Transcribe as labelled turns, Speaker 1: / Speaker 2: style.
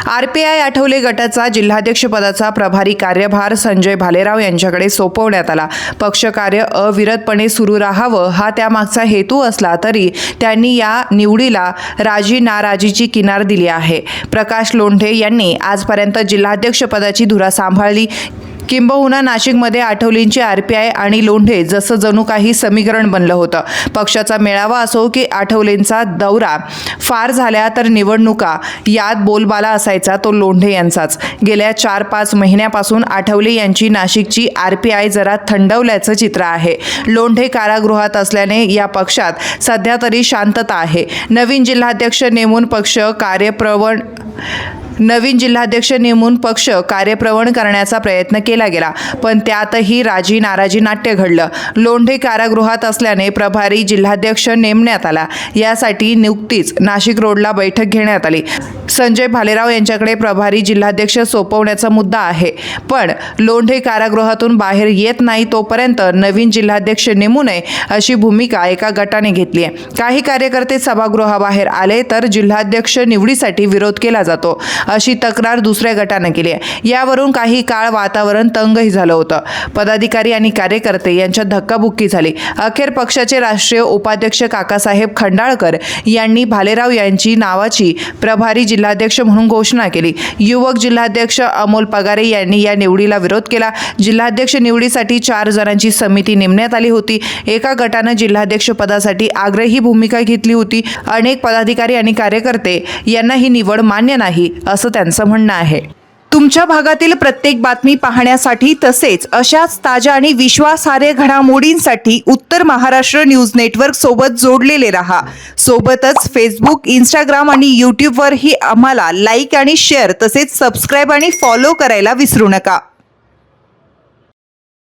Speaker 1: RPI Athawale गटाचा जिल्हाध्यक्षपदाचा प्रभारी कार्यभार संजय भालेराव यांच्याकडे सोपवण्यात आला। पक्षकार्य अविरतपणे सुरू राहावं हा त्यामागचा हेतू असला तरी त्यांनी या निवडीला राजी नाराजीची किनार दिली आहे। प्रकाश लोंढे यांनी आजपर्यंत जिल्हाध्यक्षपदाची धुरा सांभाळली। किंबहुना नाशिकमध्ये आठवलेंची आरपीआय आणि लोंढे जसं जणू काही समीकरण बनलं होतं। पक्षाचा मेळावा असो की आठवलेंचा दौरा फार झाल्या तर निवडणुका यात बोलबाला असायचा तो लोंढे यांचाच। गेल्या 4-5 महिन्यापासून आठवले यांची नाशिकची आरपीआय जरा थंडवल्याचं चित्र आहे। लोंढे कारागृहात असल्याने या पक्षात सध्या तरी शांतता आहे। नवीन जिल्हाध्यक्ष नेमून पक्ष कार्यप्रवण करण्याचा प्रयत्न केला गेला, पण त्यातही राजी नाराजी नाट्य घडलं। लोंढे कारागृहात असल्याने प्रभारी जिल्हाध्यक्ष नेमण्यात आला। यासाठी नुकतीच नाशिक रोडला बैठक घेण्यात आली। संजय भालेराव यांच्याकडे प्रभारी जिल्हाध्यक्ष सोपवण्याचा मुद्दा आहे, पण लोंढे कारागृहातून बाहेर येत नाही तोपर्यंत नवीन जिल्हाध्यक्ष नेमू नये अशी भूमिका एका गटाने घेतली आहे। काही कार्यकर्ते सभागृहाबाहेर आले तर जिल्हाध्यक्ष निवडीसाठी विरोध केला जातो अशी तक्रार दुसऱ्या गटाने केली आहे। यावरून काही काळ वातावरण तंगही झालं होतं। पदाधिकारी आणि कार्यकर्ते यांच्यात धक्काबुक्की झाली। अखेर पक्षाचे राष्ट्रीय उपाध्यक्ष काकासाहेब खंडाळकर यांनी भालेराव यांची नावाची प्रभारी जिल्हाध्यक्ष म्हणून घोषणा केली। युवक जिल्हाध्यक्ष अमोल पगारे यांनी या निवडीला विरोध केला। जिल्हाध्यक्ष निवडीसाठी 4 जणांची समिती नेमण्यात आली होती। एका गटानं जिल्हाध्यक्ष पदासाठी आग्रही भूमिका घेतली होती। अनेक पदाधिकारी आणि कार्यकर्ते यांना ही निवड मान्य नाही असं त्यांचं म्हणणं आहे। तुमच्या भागातील प्रत्येक बातमी पाहण्यासाठी तसेच अशाच ताज्या आणि विश्वासार्ह घडामोडींसाठी उत्तर महाराष्ट्र न्यूज नेटवर्क सोबत जोडलेले रहा। सोबतच फेसबुक, इंस्टाग्राम आणि यूट्यूबवरही आम्हाला लाईक आणि शेअर तसेच सबस्क्राईब आणि फॉलो करायला विसरू नका।